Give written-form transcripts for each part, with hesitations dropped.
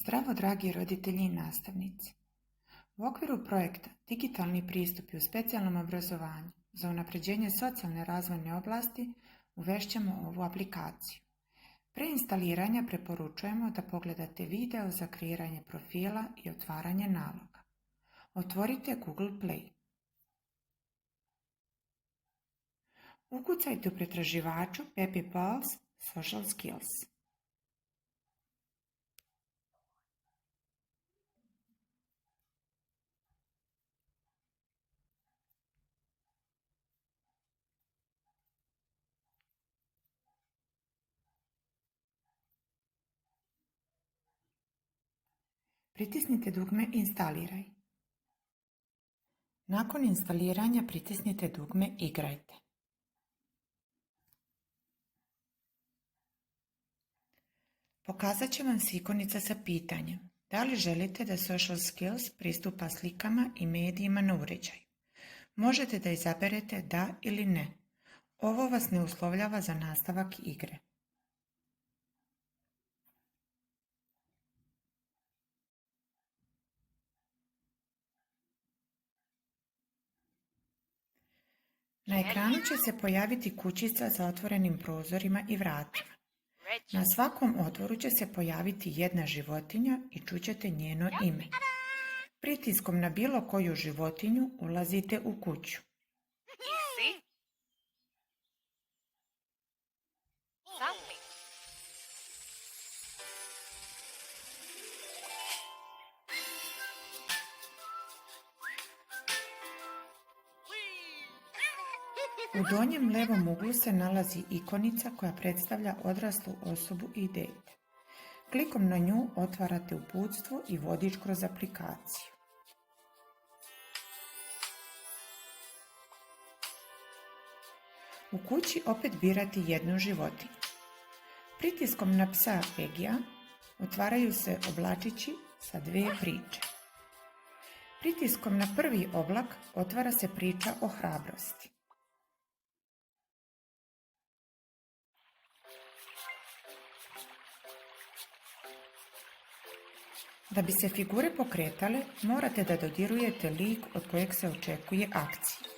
Zdravo, dragi roditelji i nastavnici! U okviru projekta Digitalni pristupi u specijalnom obrazovanju za unapređenje socijalne razvojne oblasti uvešćemo ovu aplikaciju. Pre instaliranja preporučujemo da pogledate video za kreiranje profila i otvaranje naloga. Otvorite Google Play. Ukucajte u pretraživaču Pepi Pals Social Skills. Pritisnite dugme Instaliraj. Nakon instaliranja pritisnite dugme Igrajte. Pokazat će vam se ikonica sa pitanjem da li želite da Social Skills pristupa slikama i medijima na uređaju. Možete da izaberete da ili ne. Ovo vas ne uslovljava za nastavak igre. Na ekranu će se pojaviti kućica za otvorenim prozorima i vratima. Na svakom otvoru će se pojaviti jedna životinja i čućete njeno ime. Pritiskom na bilo koju životinju ulazite u kuću. U donjem levom uglu se nalazi ikonica koja predstavlja odraslu osobu i dete. Klikom na nju otvarate uputstvo i vodič kroz aplikaciju. U kući opet birate jednu životinju. Pritiskom na psa Egija otvaraju se oblačići sa dve priče. Pritiskom na prvi oblak otvara se priča o hrabrosti. Da bi se figure pokretale, morate da dodirujete lik od kojeg se očekuje akcija.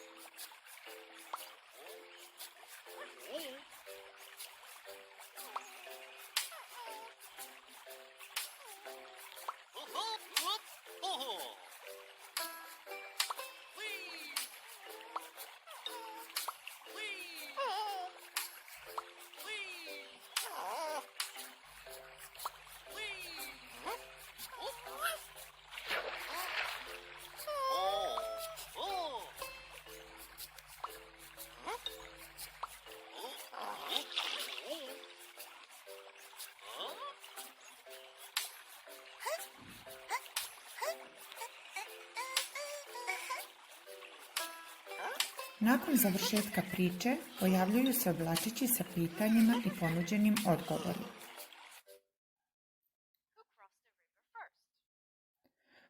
Nakon završetka priče pojavljuju se oblačići sa pitanjima i ponuđenim odgovorima.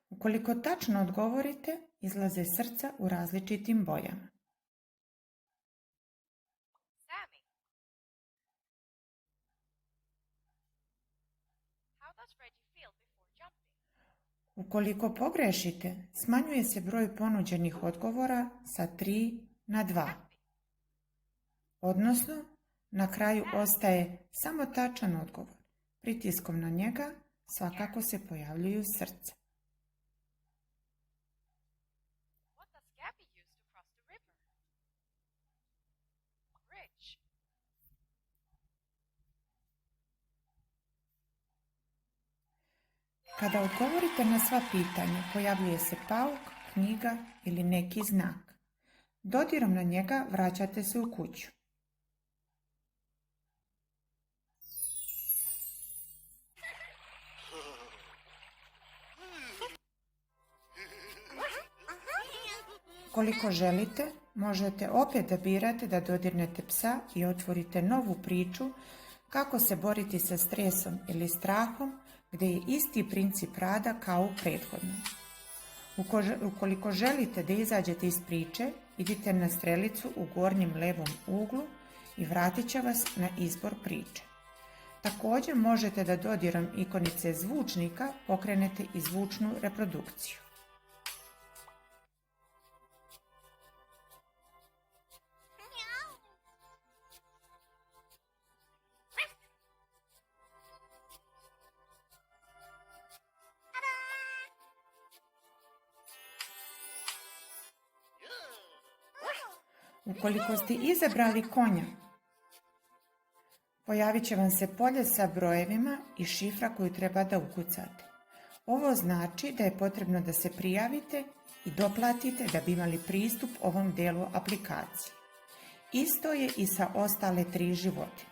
Ukoliko tačno odgovorite, izlaze srca u različitim bojama. Ukoliko pogrešite, smanjuje se broj ponuđenih odgovora sa 3 na 2. Odnosno, na kraju ostaje samo tačan odgovor. Pritiskom na njega svakako se pojavljuju srca. Kada odgovorite na sva pitanja, pojavljuje se pauk, knjiga ili neki znak. Dodirom na njega vraćate se u kuću. Koliko želite, možete opet da birate da dodirnete psa i otvorite novu priču kako se boriti sa stresom ili strahom, gdje je isti princip rada kao u prethodnom. Ukoliko želite da izađete iz priče, idite na strelicu u gornjem levom uglu i vratit će vas na izbor priče. Također možete da dodirom ikonice zvučnika pokrenete i zvučnu reprodukciju. Ukoliko ste izabrali konja, pojavit će vam se polje sa brojevima i šifra koju treba da ukucate. Ovo znači da je potrebno da se prijavite i doplatite da bi imali pristup ovom delu aplikacije. Isto je i sa ostale 3 životinje.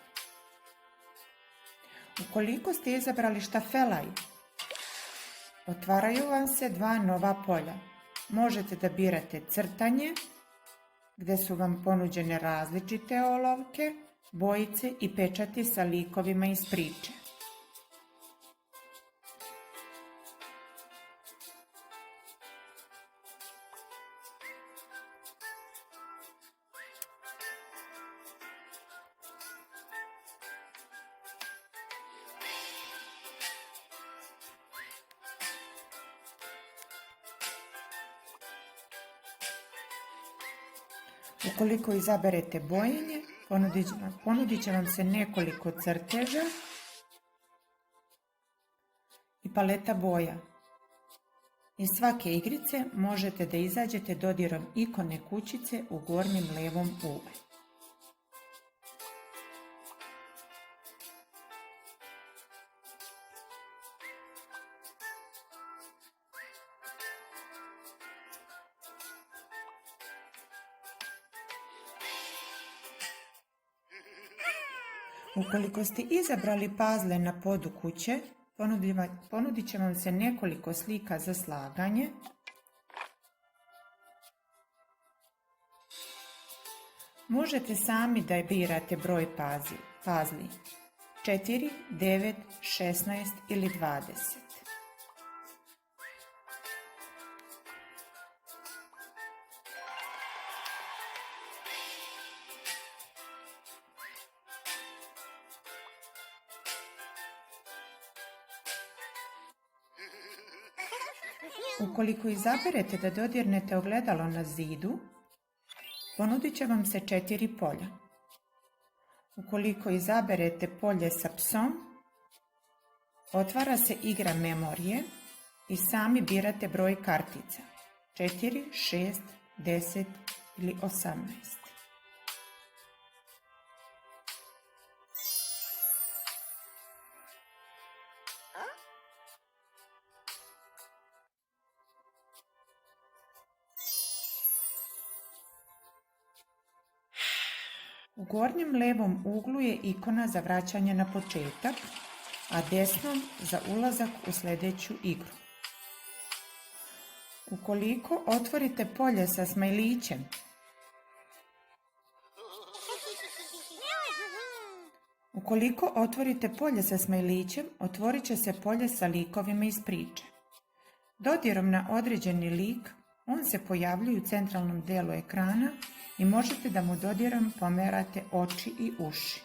Ukoliko ste izabrali štafelaj, otvaraju vam se 2 nova polja. Možete da birate crtanje, gdje su vam ponuđene različite olovke, bojice i pečati sa likovima iz priče. Ukoliko izaberete bojenje, ponudit će vam se nekoliko crteža i paleta boja. Iz svake igrice možete da izađete dodirom ikone kućice u gornjem levom uglu. Ukoliko ste izabrali pazle na podu kuće, ponudit će vam se nekoliko slika za slaganje. Možete sami da birate broj pazli, 4, 9, 16 ili 20. Ukoliko izaberete da dodirnete ogledalo na zidu, ponudit će vam se 4 polja. Ukoliko izaberete polje sa psom, otvara se igra memorije i sami birate broj kartica, 4, 6, 10 ili 18. U gornjem levom uglu je ikona za vraćanje na početak, a desnom za ulazak u sljedeću igru. Ukoliko otvorite polje sa smajlićem, otvorit će se polje sa likovima iz priče. Dodirom na određeni lik, on se pojavljuje u centralnom delu ekrana i možete da mu dodirom pomerate oči i uši.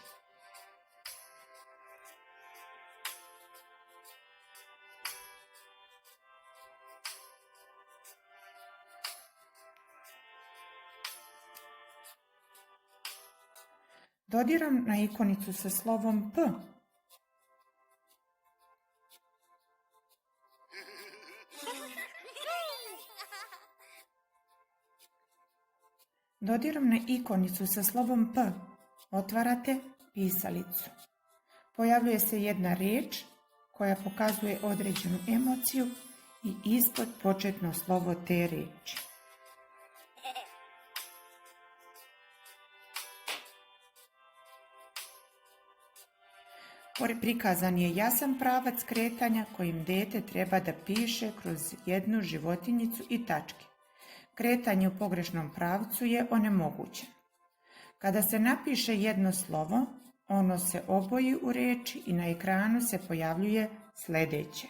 Dodirom na ikonicu sa slovom P. Dodirom na ikonicu sa slovom P otvarate pisalicu. Pojavljuje se jedna riječ koja pokazuje određenu emociju i ispod početno slovo te riječi. Prikazan je jasan pravac kretanja kojim dijete treba da piše kroz jednu životinjicu i tačke. Kretanje u pogrešnom pravcu je onemogućeno. Kada se napiše jedno slovo, ono se oboji u riječi i na ekranu se pojavljuje sljedeće.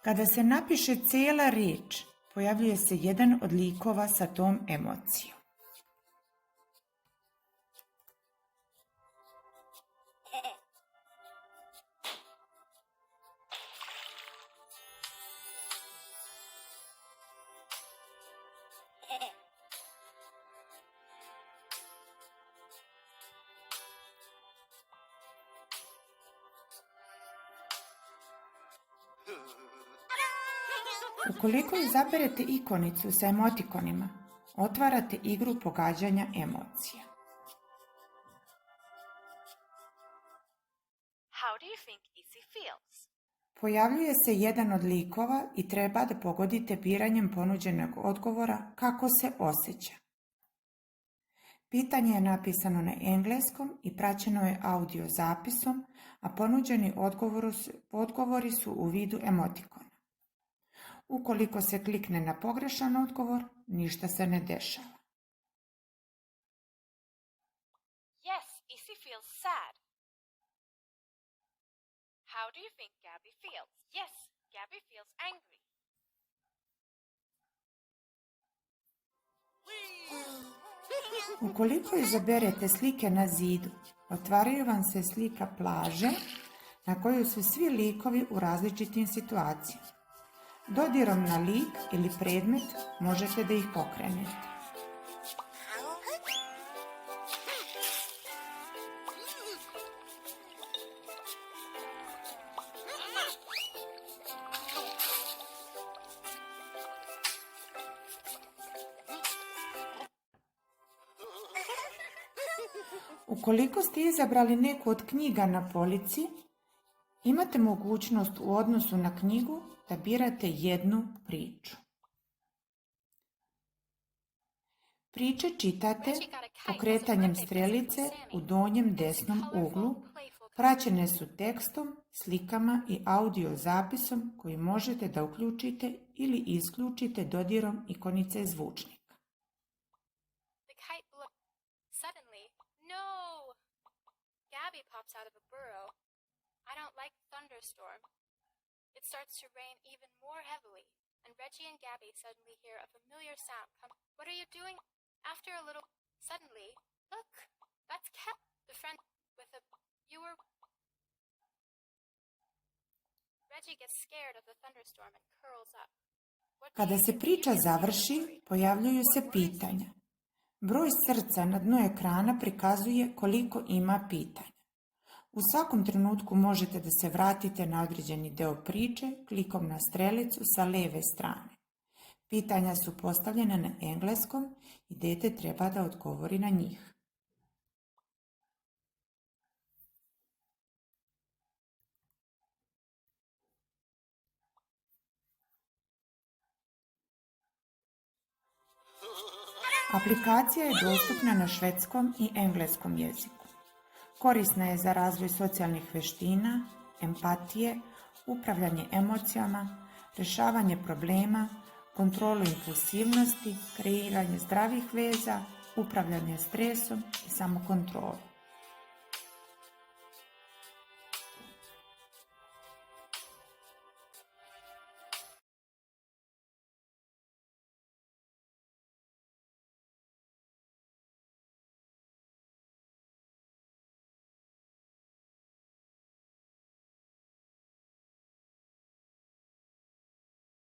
Kada se napiše cijela riječ, pojavljuje se jedan od likova sa tom emocijom. Ukoliko izaberete ikonicu sa emotikonima, otvarate igru pogađanja emocija. How do you think Izzy feels? Pojavljuje se jedan od likova i treba da pogodite biranjem ponuđenog odgovora kako se osjeća. Pitanje je napisano na engleskom i praćeno je audio zapisom, a ponuđeni odgovori su u vidu emotikona. Ukoliko se klikne na pogrešan odgovor, ništa se ne dešava. Yes, Izzy feels sad. How do you think Gabby feels? Yes, Gabby feels angry. Ukoliko izaberete slike na zidu, otvaraju vam se slika plaže na kojoj su svi likovi u različitim situacijama. Dodirom na lik ili predmet možete da ih pokrenete. Ukoliko ste izabrali neku od knjiga na polici, imate mogućnost u odnosu na knjigu da birate jednu priču. Priče čitate pokretanjem strelice u donjem desnom uglu, praćene su tekstom, slikama i audio zapisom koji možete da uključite ili isključite dodirom ikonice zvučnika. Suddenly, no! Gabby pops out of a burrow. I don't like thunderstorm. It starts to rain even more heavily, and Reggie and Gabby suddenly hear a familiar sound come. What are you doing? After a little, suddenly, look, that's Cat, the friend with a. You were. Reggie gets scared of the thunderstorm and curls up. Kada se priča završi, pojavljuju se pitanja. Broj srca na dnu ekrana prikazuje koliko ima pitanja. U svakom trenutku možete da se vratite na određeni deo priče klikom na strelicu sa leve strane. Pitanja su postavljena na engleskom i dete treba da odgovori na njih. Aplikacija je dostupna na švedskom i engleskom jeziku. Korisna je za razvoj socijalnih veština, empatije, upravljanje emocijama, rješavanje problema, kontrolu impulsivnosti, kreiranje zdravih veza, upravljanje stresom i samokontrolu.